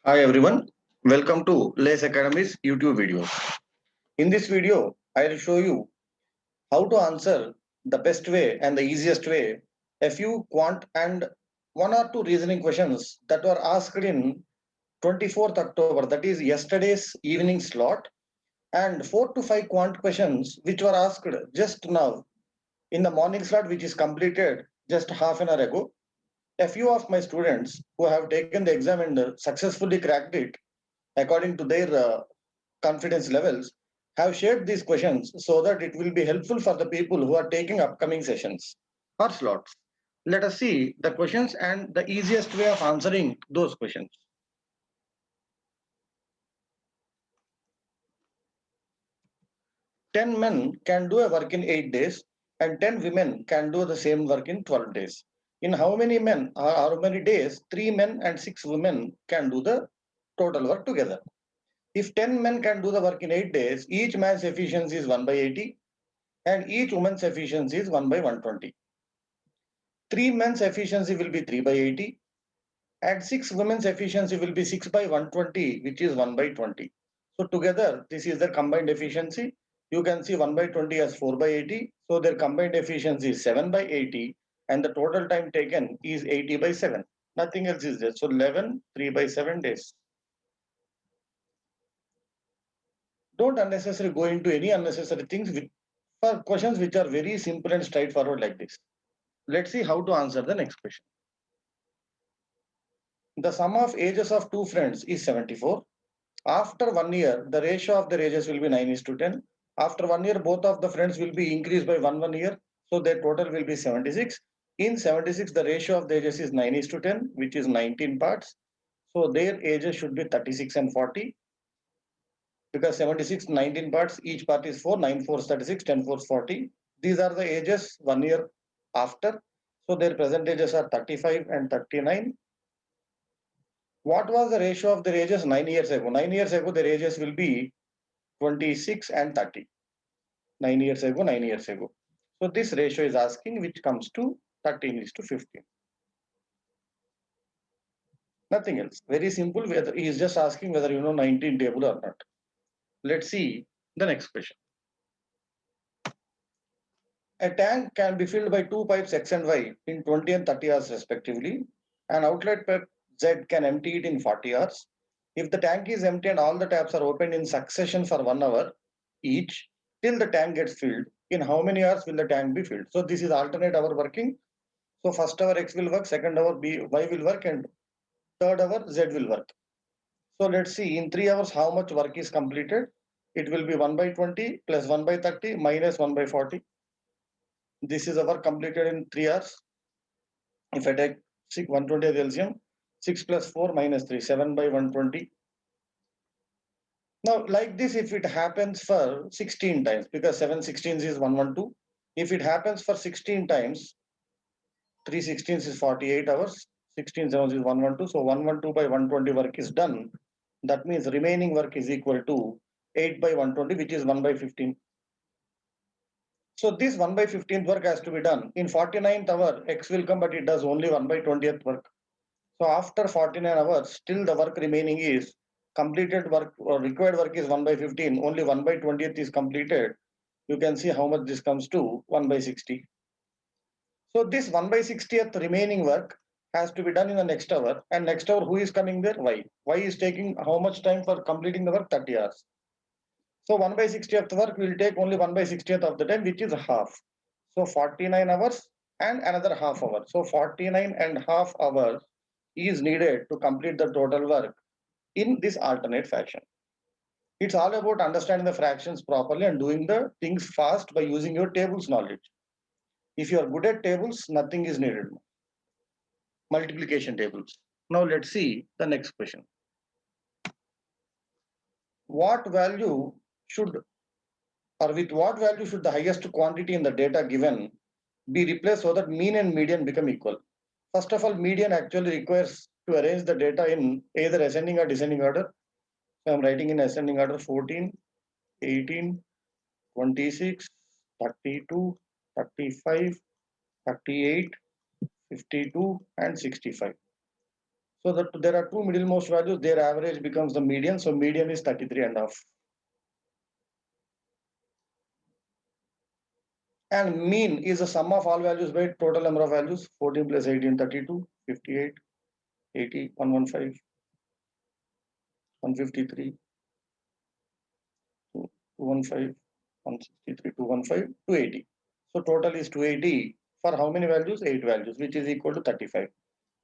Hi everyone, welcome to Lace Academy's YouTube videos. In this video, I will show you how to answer the best way and the easiest way a few quant and one or two reasoning questions that were asked in 24th October, that is yesterday's evening slot, and 4 to 5 quant questions which were asked just now in the morning slot, which is completed just half an hour ago. A few of my students who have taken the exam and successfully cracked it according to their confidence levels have shared these questions so that it will be helpful for the people who are taking upcoming sessions or slots. Let us see the questions and the easiest way of answering those questions. 10 men can do a work in 8 days and 10 women can do the same work in 12 days. In how many men or how many days 3 men and 6 women can do the total work together? If 10 men can do the work in 8 days, each man's efficiency is 1 by 80 and each woman's efficiency is 1 by 120. 3 men's efficiency will be 3 by 80 and 6 women's efficiency will be 6 by 120, which is 1 by 20. So together, this is the combined efficiency. You can see 1 by 20 as 4 by 80. So their combined efficiency is 7 by 80 and the total time taken is 80 by 7. Nothing else is there. So 11, 3 by 7 days. Don't unnecessarily go into any unnecessary things for questions which are very simple and straightforward like this. Let's see how to answer the next question. The sum of ages of two friends is 74. After 1 year, the ratio of their ages will be 9 is to 10. After 1 year, both of the friends will be increased by 1 year. So their total will be 76. In 76, the ratio of the ages is 9 is to 10, which is 19 parts. So their ages should be 36 and 40. Because 76, 19 parts, each part is 4, 9 4 is 36, 10 4 is 40. These are the ages 1 year after. So their present ages are 35 and 39. What was the ratio of their ages 9 years ago? 9 years ago, their ages will be 26 and 30. 9 years ago, 9 years ago. So this ratio is asking which comes to 13 is to 15. Nothing else. Very simple. Whether he is just asking whether you know 19 table or not. Let's see the next question. A tank can be filled by two pipes X and Y in 20 and 30 hours respectively. An outlet pipe Z can empty it in 40 hours. If the tank is empty and all the taps are opened in succession for 1 hour each, till the tank gets filled, in how many hours will the tank be filled? So this is alternate hour working. So first hour X will work, second hour Y will work, and third hour Z will work. So let's see in 3 hours how much work is completed. It will be 1 by 20 plus 1 by 30 minus 1 by 40. This is our completed in 3 hours. If I take 120 as LCM, 6 plus 4 minus 3, 7 by 120. Now, like this, if it happens for 16 times, because 7 16s is 112. If it happens for 16 times, 3 16s is 48 hours, 16 sevens is 112. So 112 by 120 work is done. That means remaining work is equal to 8 by 120, which is 1 by 15. So this 1 by 15th work has to be done. In 49th hour, X will come, but it does only 1 by 20th work. So after 49 hours, still the work remaining is completed work or required work is 1 by 15. Only 1 by 20th is completed. You can see how much this comes to 1 by 60. So this 1 by 60th remaining work has to be done in the next hour. And next hour, who is coming there? Y. Y is taking how much time for completing the work? 30 hours. So 1 by 60th work will take only 1 by 60th of the time, which is half. So 49 hours and another half hour. So 49 and half hours is needed to complete the total work in this alternate fashion. It's all about understanding the fractions properly and doing the things fast by using your tables knowledge. If you are good at tables, nothing is needed. Multiplication tables. Now let's see the next question. What value should or with what value should the highest quantity in the data given be replaced so that mean and median become equal? First of all, median actually requires to arrange the data in either ascending or descending order. So I'm writing in ascending order 14, 18, 26, 32, 35, 38, 52, and 65. So that there are two middlemost values, their average becomes the median. So median is 33.5. And mean is the sum of all values by total number of values. 14 plus 18, 32, 58, 80, 115, 153, 215, 163, 215, 280. So total is 280 for how many values? 8 values, which is equal to 35.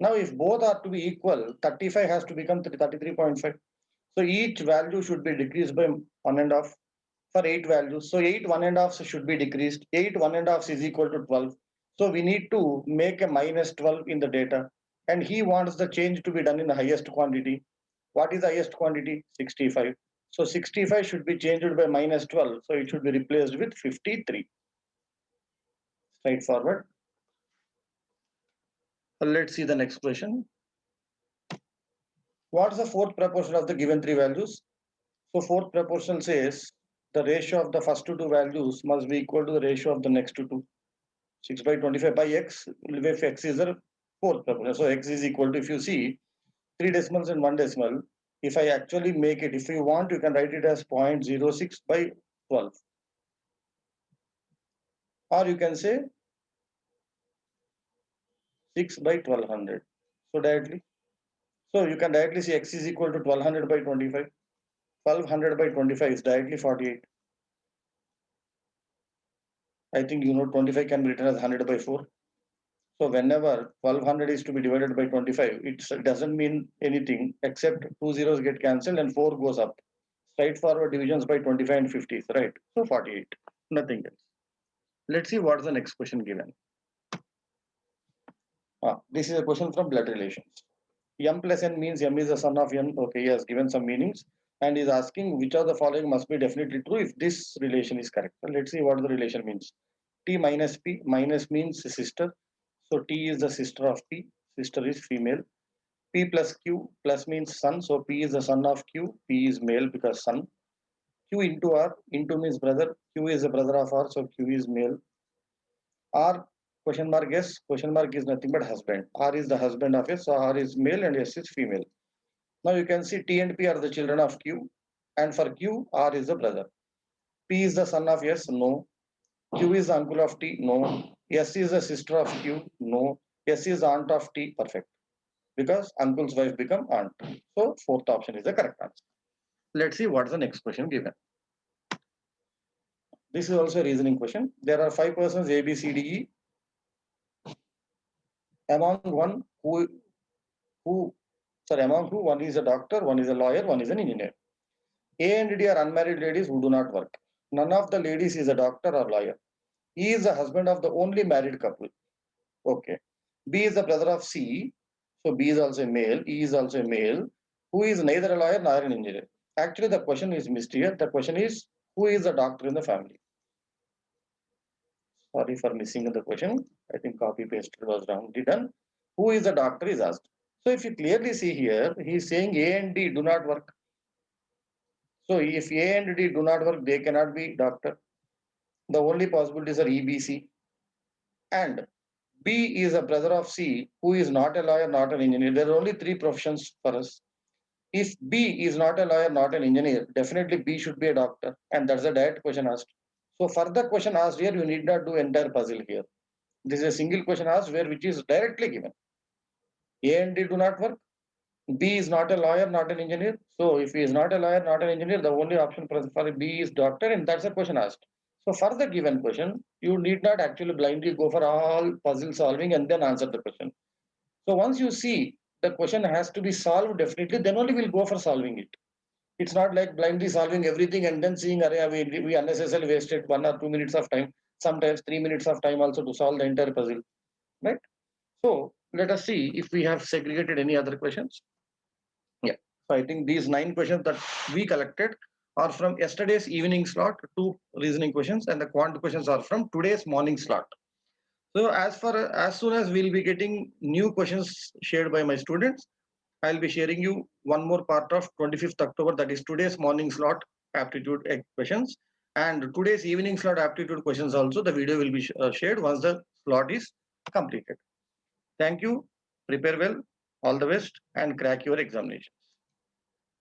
Now, if both are to be equal, 35 has to become 33.5. So each value should be decreased by 1.5 for 8 values. So 8 1.5 should be decreased. 8 1.5 is equal to 12. So we need to make a minus 12 in the data. And he wants the change to be done in the highest quantity. What is the highest quantity? 65. So 65 should be changed by minus 12. So it should be replaced with 53. Straightforward. Let's see the next question. What is the fourth proportion of the given three values? So fourth proportion says the ratio of the first two values must be equal to the ratio of the next two. 6 by 25 by x, if x is the fourth proportion. So x is equal to, if you see, 3 decimals and 1 decimal. If I actually make it, if you want, you can write it as 0.06 by 12. Or you can say 6 by 1200. So directly. So you can directly see x is equal to 1200 by 25. 1200 by 25 is directly 48. I think you know 25 can be written as 100 by 4. So whenever 1200 is to be divided by 25, it doesn't mean anything except two zeros get cancelled and 4 goes up. Straightforward divisions by 25 and 50, right? So 48, nothing else. Let's see what's the next question given. This is a question from blood relations. M plus n means M is the son of n. Okay, he has given some meanings and is asking which of the following must be definitely true if this relation is correct. So let's see what the relation means. T minus P, minus means sister. So T is the sister of P, sister is female. P plus Q, plus means son. So P is the son of Q, P is male because son. Q into R, into means brother. Q is the brother of R, so Q is male. R question mark S, question mark is nothing but husband. R is the husband of S, so R is male and S is female. Now you can see T and P are the children of Q, and for Q, R is the brother. P is the son of S, no. Q is the uncle of T, no. S is the sister of Q, no. S is the aunt of T, perfect. Because uncle's wife become aunt. So fourth option is the correct answer. Let's see what's the next question given. This is also a reasoning question. There are 5 persons A, B, C, D, E. Among among who one is a doctor, one is a lawyer, one is an engineer. A and D are unmarried ladies who do not work. None of the ladies is a doctor or lawyer. E is the husband of the only married couple. Okay. B is the brother of C. So B is also a male. E is also a male who is neither a lawyer nor an engineer. Actually, the question is missed here. The question is who is the doctor in the family? Sorry for missing the question. I think copy paste was wrongly done. Who is the doctor is asked. So if you clearly see here, he is saying A and D do not work. So if A and D do not work, they cannot be doctor. The only possibilities are EBC. And B is a brother of C who is not a lawyer, not an engineer. There are only 3 professions for us. If B is not a lawyer, not an engineer, definitely B should be a doctor. And that's a direct question asked. So further question asked here, you need not do entire puzzle here. This is a single question asked where which is directly given. A and D do not work. B is not a lawyer, not an engineer. So if he is not a lawyer, not an engineer, the only option for B is doctor, and that's the question asked. So for the given question, you need not actually blindly go for all puzzle solving and then answer the question. So once you see the question has to be solved definitely, then only we'll go for solving it. It's not like blindly solving everything and then seeing, we unnecessarily wasted 1 or 2 minutes of time, sometimes 3 minutes of time also to solve the entire puzzle, right? So let us see if we have segregated any other questions. Yeah. So I think these 9 questions that we collected are from yesterday's evening slot, 2 reasoning questions, and the quant questions are from today's morning slot. So as soon as we'll be getting new questions shared by my students, I'll be sharing you one more part of 25th October, that is today's morning slot aptitude questions, and today's evening slot aptitude questions also. The video will be shared once the slot is completed. Thank you. Prepare well. All the best and crack your examination.